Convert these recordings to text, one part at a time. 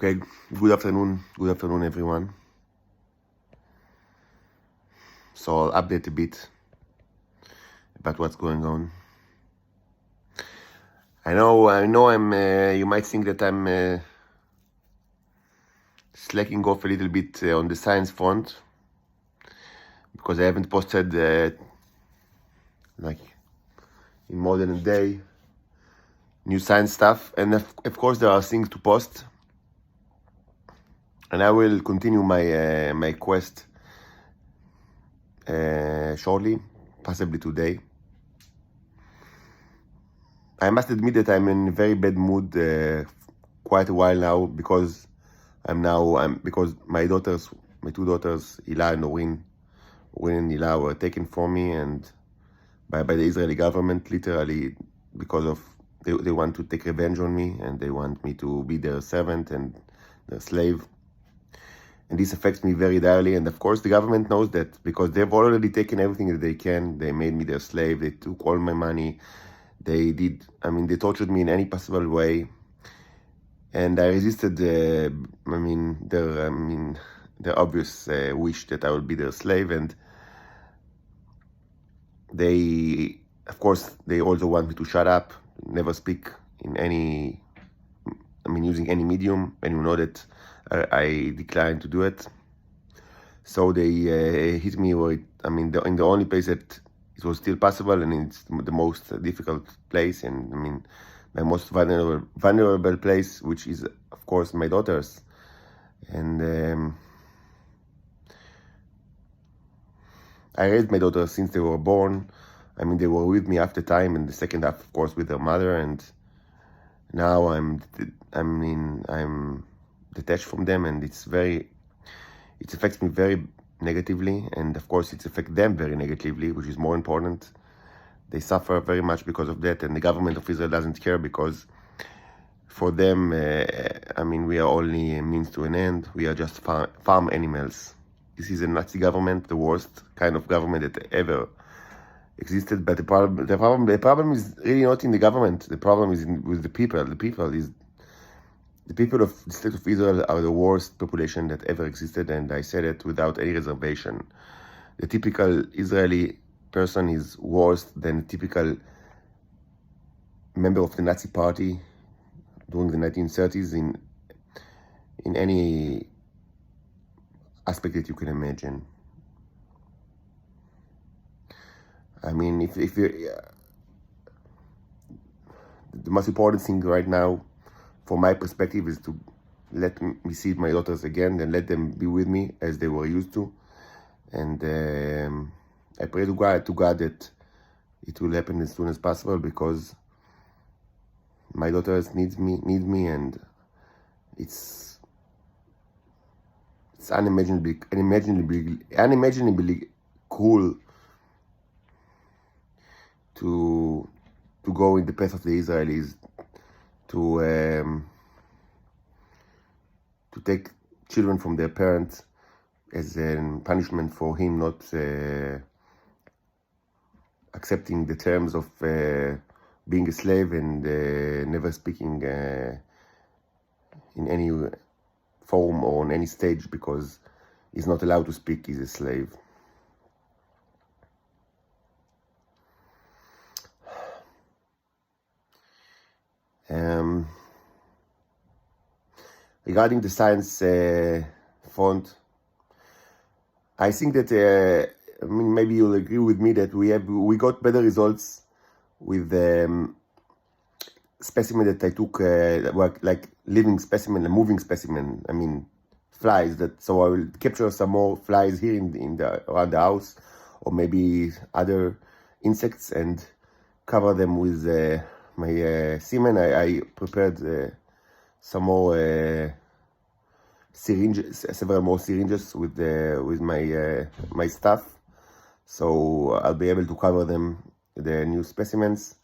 Okay, good afternoon everyone. So I'll update a bit about what's going on. I know I'm, you might think that I'm slacking off a little bit on the science front because I haven't posted like in more than a day new science stuff, and of course there are things to post, and I will continue my my quest shortly, possibly today. I must admit that I'm in a very bad mood quite a while now because because my two daughters, Ilah and Orin and Ilah, were taken from me and by the Israeli government, literally, because of they want to take revenge on me, and they want me to be their servant and their slave. And this affects me very direly, and of course the government knows that because they've already taken everything that they can. They made me their slave, they took all my money, they tortured me in any possible way, and I resisted their obvious wish that I will be their slave. And they, of course, they also want me to shut up, never speak in any, using any medium, and you know that I declined to do it. So they hit me with, in the only place that it was still possible, and it's the most difficult place, and my most vulnerable place, which is, of course, my daughters. And I raised my daughters since they were born. They were with me half the time, and the second half, of course, with their mother. And now I'm detached from them, and it affects me very negatively, and of course it affects them very negatively, which is more important. They suffer very much because of that, and the government of Israel doesn't care because for them, we are only a means to an end. We are just farm animals. This is a Nazi government, the worst kind of government that ever existed. But the problem is really not in the government. The problem is with the people. The people of the state of Israel are the worst population that ever existed, and I said it without any reservation. The typical Israeli person is worse than a typical member of the Nazi party during the 1930s in any aspect that you can imagine. If you, the most important thing right now, from my perspective, is to let me see my daughters again and let them be with me as they were used to. And I pray to God that it will happen as soon as possible, because my daughters need me, and it's unimaginably cool to go in the path of the Israelis, to take children from their parents as a punishment for him not accepting the terms of being a slave and never speaking in any forum or on any stage, because he's not allowed to speak, he's a slave. Regarding the science front, I think that maybe you'll agree with me that we got better results with specimen that I took, like living specimen, a moving specimen. Flies. So I will capture some more flies here around the house, or maybe other insects, and cover them with my semen. I prepared some more syringes, several more syringes with my stuff, so I'll be able to cover them, the new specimens,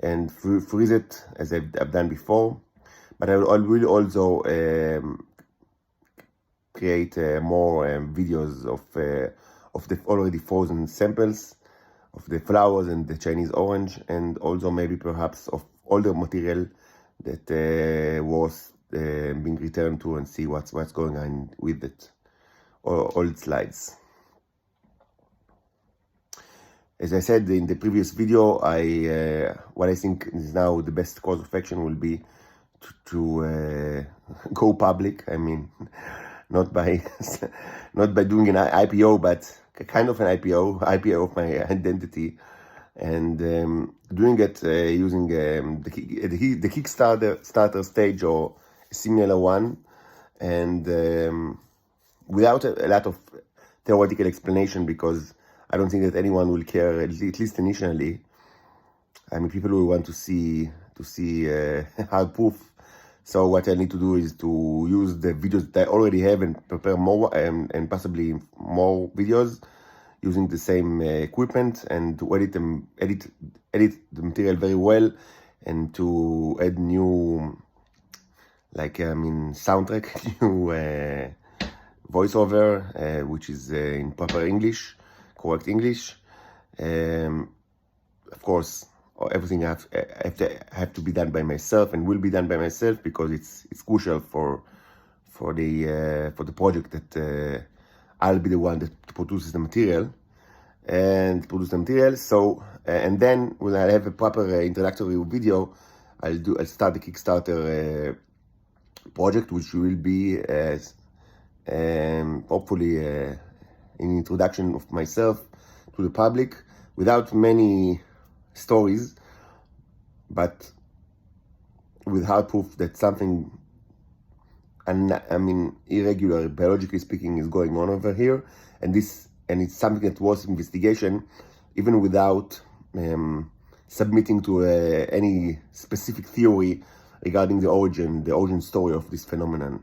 and freeze it as I've done before. But I will also create more videos of the already frozen samples of the flowers and the Chinese orange, and also maybe perhaps of all the material that being returned to and see what's going on with it, all its slides. As I said in the previous video, what I think is now the best course of action will be to go public. I mean, not by doing an IPO, but kind of an IPO of my identity, and doing it using the Kickstarter stage or a similar one, and without a lot of theoretical explanation, because I don't think that anyone will care, at least initially. I mean, people will want to see hard proof. So what I need to do is to use the videos that I already have and prepare more and possibly more videos using the same equipment, and to edit the material very well, and to add new, like soundtrack, new voiceover, which is in proper English, correct English. Of course, everything have to be done by myself, and will be done by myself, because it's crucial for the project that I'll be the one that produces the material So and then when I have a proper introductory video, I'll start the Kickstarter project, which will be hopefully an introduction of myself to the public, without many stories, but with hard proof that something, irregular, biologically speaking, is going on over here, and it's something that was investigation, even without submitting to any specific theory regarding the origin story of this phenomenon,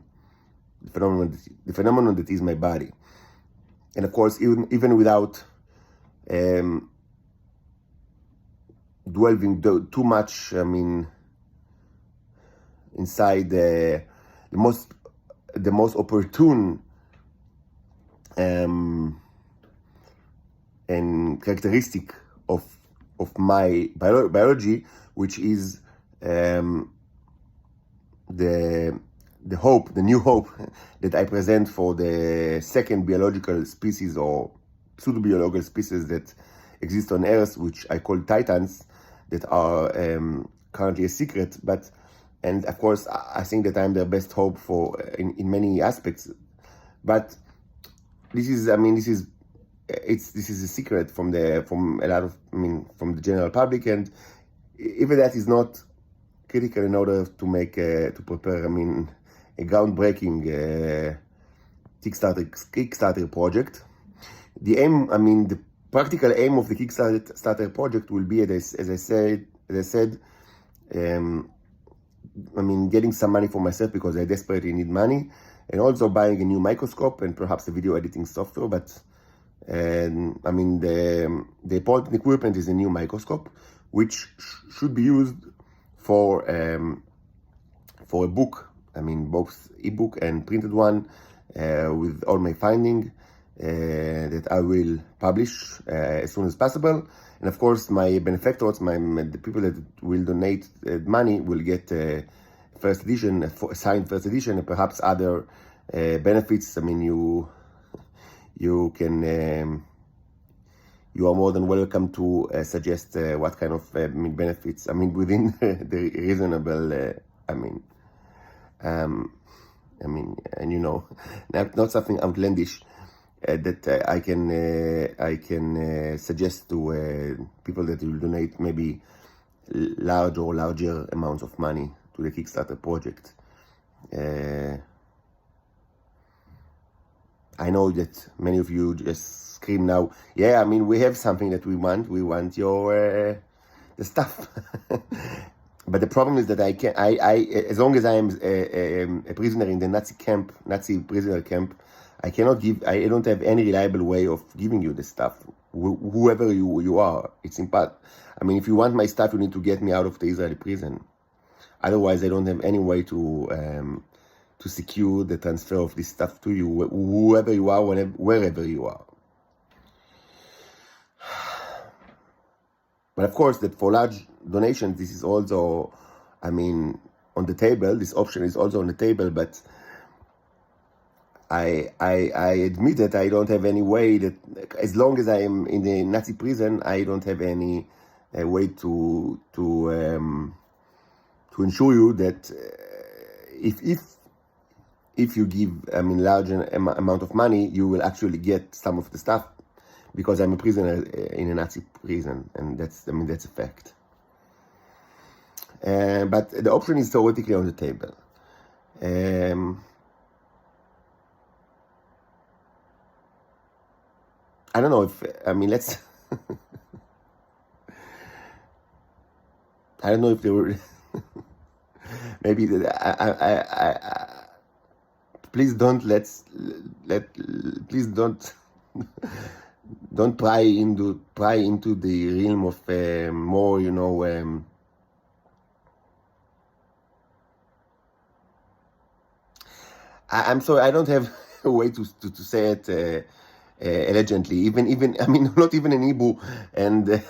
the phenomenon that is my body. And of course, even without delving too much, inside the most opportune and characteristic of my biology, which is the new hope that I present for the second biological species, or pseudo-biological species, that exist on Earth, which I call Titans, that are currently a secret. And of course, I think that I'm their best hope for in many aspects. But this is a secret from a lot of from the general public, and even that is not critical in order to prepare a groundbreaking Kickstarter project. The aim, the practical aim of the Kickstarter project will be, as I said, getting some money for myself, because I desperately need money, and also buying a new microscope and perhaps a video editing software. But the important equipment is a new microscope, which should be used for a book, both ebook and printed one, with all my finding that I will publish as soon as possible. And of course, my benefactors, the people that will donate money, will get first edition, a signed first edition, and perhaps other benefits. You are more than welcome to suggest what kind of benefits. Within the reasonable. Not something outlandish. That I can suggest to people that will donate maybe larger amounts of money to the Kickstarter project. I know that many of you just scream now, yeah, we have something that we want your the stuff. But the problem is that I as long as I am a prisoner in the Nazi prisoner camp, I don't have any reliable way of giving you the stuff, whoever you are. It's impossible. If you want my stuff, you need to get me out of the Israeli prison. Otherwise, I don't have any way to secure the transfer of this stuff to you, whoever you are, wherever you are. But of course, that for large donations, this is also, on the table. This option is also on the table, but I admit that I don't have any way that, as long as I am in the Nazi prison, I don't have any way to ensure you that if you give large amount of money, you will actually get some of the stuff, because I'm a prisoner in a Nazi prison, and that's a fact. But the option is theoretically on the table. I don't know if let's. I don't know if they were. Maybe please don't please don't pry into the realm of more, I'm sorry, I don't have a way to say it elegantly, even not even in Hebrew, and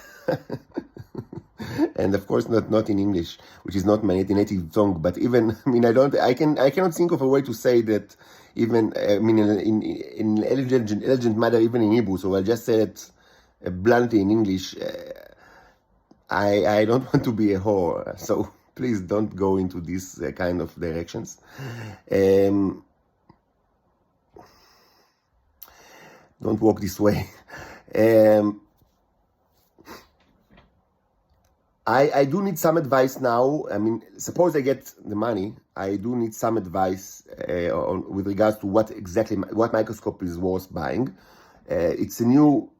and of course not in English, which is not my native tongue. But even I cannot think of a way to say that, even in elegant manner, even in Hebrew. So I'll just say it bluntly in English. I don't want to be a whore, so please don't go into these kind of directions. Don't walk this way. I do need some advice now. Suppose I get the money, I do need some advice with regards to what Microscopy is worth buying. It's a new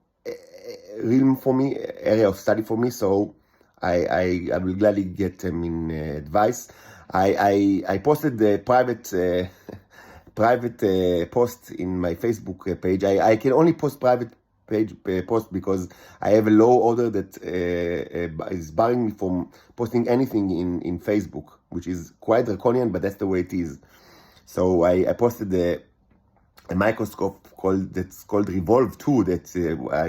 realm for me, area of study for me, so I will gladly get advice. I posted the private post in my Facebook page. I can only post private post because I have a law order that is barring me from posting anything in Facebook, which is quite draconian, but that's the way it is. So I posted a microscope that's called Revolve 2. That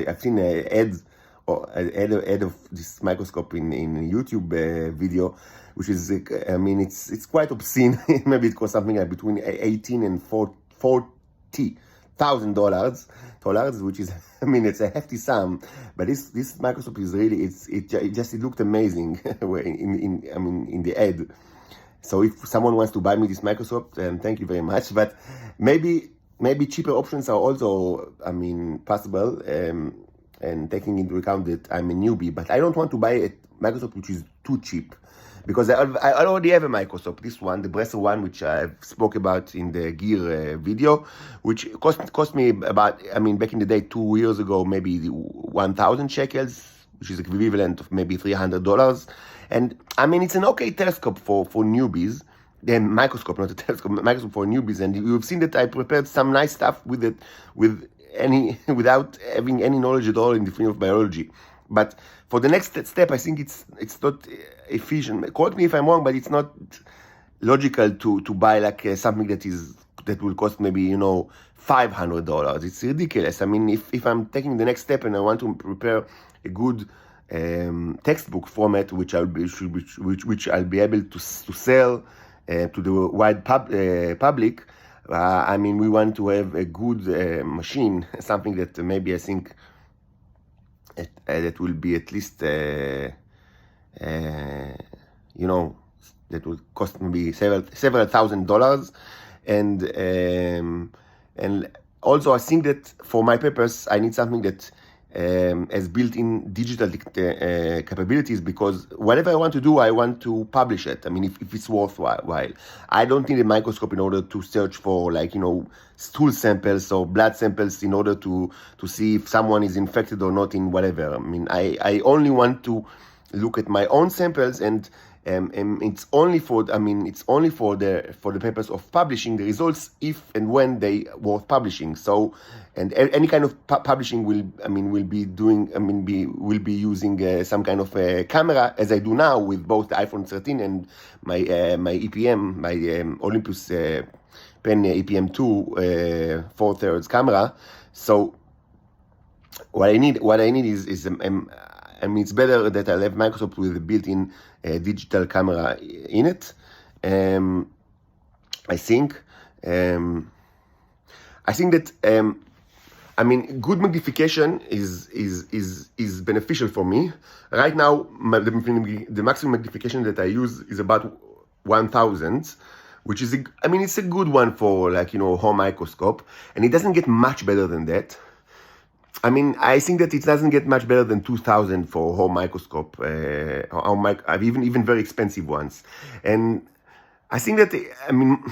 I've seen ads or ad of this microscope in YouTube video, which is it's quite obscene. Maybe it costs something like between $18,000 and $40,000, which is it's a hefty sum. But this microscope is really it looked amazing in the ad. So if someone wants to buy me this microscope, then thank you very much. But maybe cheaper options are also possible, and taking into account that I'm a newbie. But I don't want to buy a microscope which is too cheap, because I already have a microscope, this one, the Bresser one, which I spoke about in the gear video, which cost me about, back in the day, 2 years ago, maybe 1,000 shekels, which is equivalent of maybe $300. And it's an okay telescope for newbies. Then microscope, not a telescope, microscope for newbies. And you've seen that I prepared some nice stuff with it, without having any knowledge at all in the field of biology. But for the next step, I think it's not efficient. Correct me if I'm wrong, but it's not logical to buy like something that will cost maybe $500. It's ridiculous. If I'm taking the next step and I want to prepare a good textbook format, which I'll be able to sell to the wide public. We want to have a good machine, something that maybe I think that will be at least, that will cost maybe several $1,000s, and also I think that for my purpose I need something that has built-in digital capabilities, because whatever I want to do, I want to publish it. If it's worthwhile. I don't need a microscope in order to search for stool samples or blood samples in order to see if someone is infected or not in whatever. I only want to look at my own samples, and it's only for the purpose of publishing the results if and when they worth publishing. So, and any kind of publishing will be using some kind of camera, as I do now with both the iPhone 13 and my EPM, my Olympus Pen EPM 2 4/3 camera. So what I need is it's better that I have Microsoft with a built-in digital camera in it. I think that I mean, good magnification is beneficial for me. Right now, the maximum magnification that I use is about 1000, which is I mean, it's a good one for, like, home microscope, and it doesn't get much better than that. I mean, I think that it doesn't get much better than 2000 for home microscope, even very expensive ones. And I think that, I mean,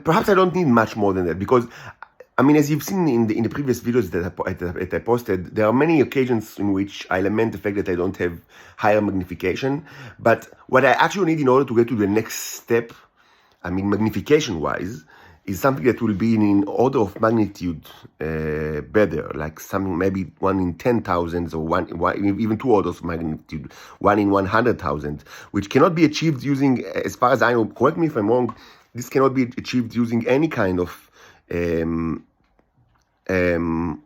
perhaps I don't need much more than that, because, I mean, as you've seen in the previous videos that I posted, there are many occasions in which I lament the fact that I don't have higher magnification. But what I actually need in order to get to the next step, I mean, magnification-wise, is something that will be in order of magnitude better, like something maybe 1 in 10,000 or even 2 orders of magnitude, 1 in 100,000, which cannot be achieved using, as far as I know, correct me if I'm wrong, this cannot be achieved using any kind of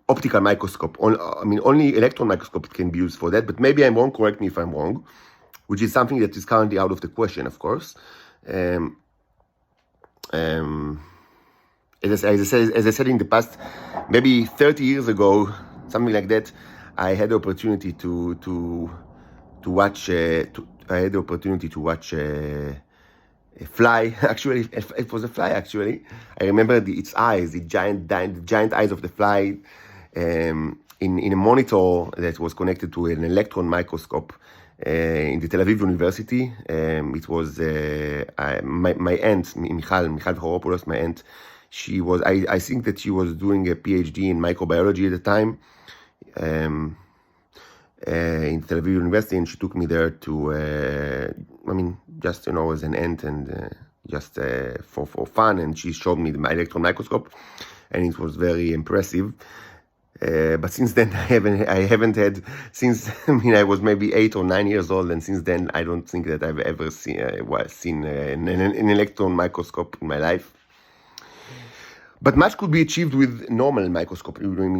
optical microscope. I mean, only electron microscope can be used for that, but maybe I'm wrong, correct me if I'm wrong, which is something that is currently out of the question, of course. As I said in the past, maybe 30 years ago, something like that, I had the opportunity to watch. I had the opportunity to watch a fly. Actually, it was a fly. Actually, I remember its eyes, the giant eyes of the fly, in a monitor that was connected to an electron microscope in the Tel Aviv University. It was my aunt, Michal Horopoulos, my aunt. She was, I think that she was doing a PhD in microbiology at the time, in Tel Aviv University, and she took me there to, I mean, just, as an aunt, and just for fun, and she showed me the electron microscope, and it was very impressive. But since then, I haven't had, since, I mean, I was maybe 8 or 9 years old, and since then, I don't think that I've ever seen an electron microscope in my life. But much could be achieved with normal microscope,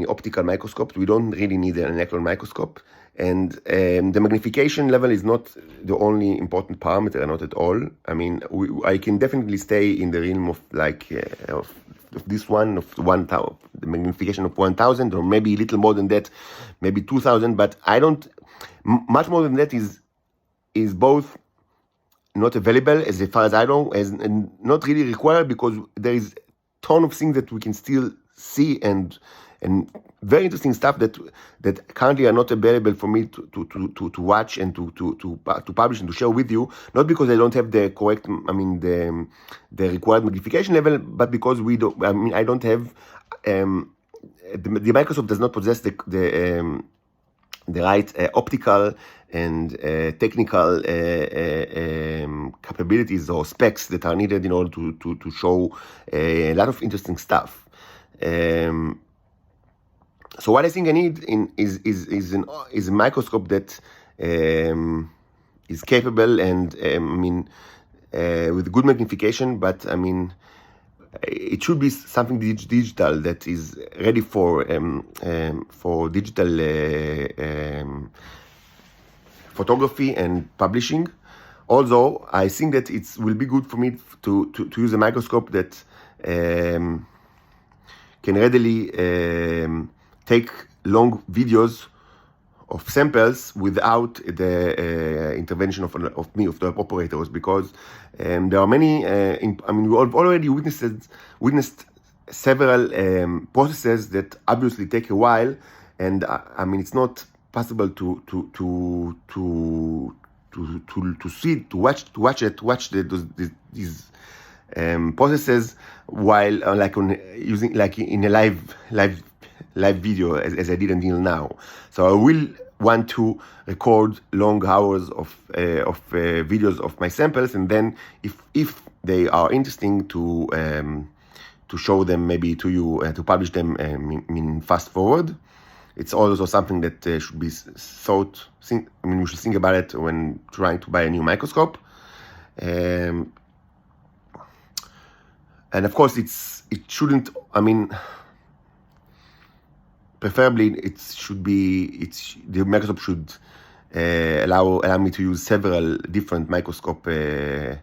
optical microscope. We don't really need an electron microscope. And the magnification level is not the only important parameter, not at all. I mean, I can definitely stay in the realm of, like, of this one, of 1,000, the magnification of 1,000, or maybe a little more than that, maybe 2,000. But I don't, much more than that is both not available, as far as I know, and not really required, because there is ton of things that we can still see, and very interesting stuff that currently are not available for me to watch and to publish and to share with you. Not because I don't have the correct, I mean, the required magnification level, but because we don't. I mean, I don't have. The Microsoft does not possess the right optical and technical capabilities or specs that are needed in order to show a lot of interesting stuff. So what I think I need is a microscope that is capable and I mean, with good magnification, but I mean, it should be something digital that is ready for digital photography and publishing. Although I think that it will be good for me to use a microscope that can readily take long videos of samples without the intervention of the operators, because there are many. I mean, we've already witnessed several processes that obviously take a while, and I mean, it's not possible to watch these processes while using in a live video as I did until now. So I will want to record long hours of videos of my samples, and then if they are interesting, to show them maybe to you, to publish them in fast forward. It's also something that should be thought. I mean, we should think about it when trying to buy a new microscope. And of course, it shouldn't. I mean, preferably the microscope should allow me to use several different microscopic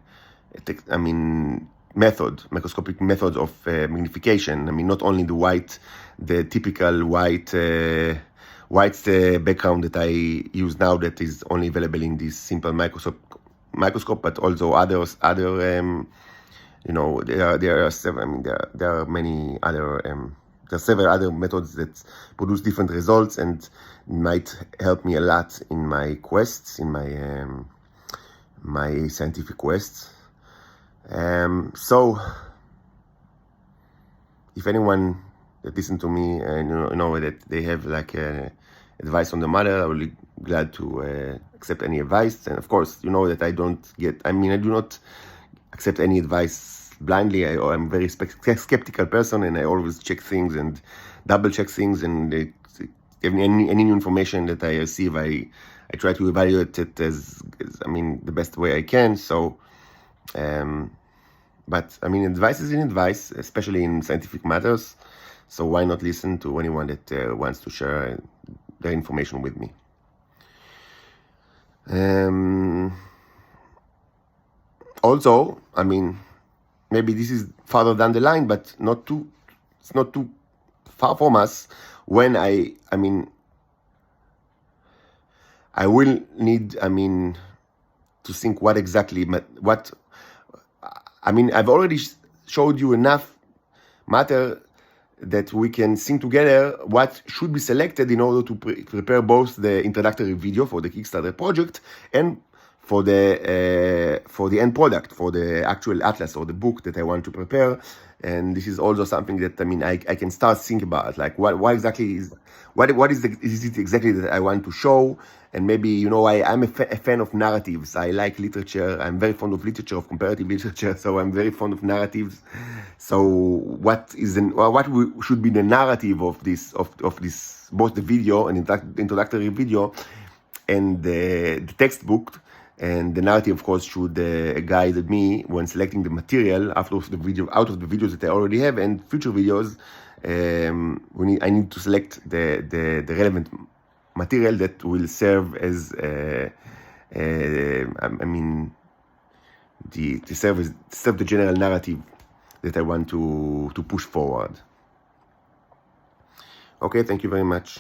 methods of magnification. I mean, not only the typical white background that I use now, that is only available in this simple microscope, but also other there are many other there are several other methods that produce different results and might help me a lot in my quests, in my scientific quests. So if anyone that listen to me and know that they have like advice on the matter, I will be glad to accept any advice. And of course, you know that I do not accept any advice blindly. I'm a very skeptical person, and I always check things and double check things, and any new information that I receive, I try to evaluate it as the best way I can. So but advice is advice, especially in scientific matters. So why not listen to anyone that wants to share their information with me? Also, maybe this is farther down the line, but it's not too far from us. When I will need to think what exactly I've already showed you enough matter that we can think together what should be selected in order to prepare both the introductory video for the Kickstarter project and for the end product, for the actual atlas or the book that I want to prepare. And this is also something that I can start thinking about, like what exactly is it exactly that I want to show. And maybe I'm a fan of narratives. I like literature. I'm very fond of literature, of comparative literature. So I'm very fond of narratives. So what should be the narrative of this both the video and introductory video and the textbook? And the narrative, of course, should guide me when selecting the material out of the videos that I already have and future videos. I need to select the relevant material that will serve as serve the general narrative that I want to push forward. Okay, thank you very much.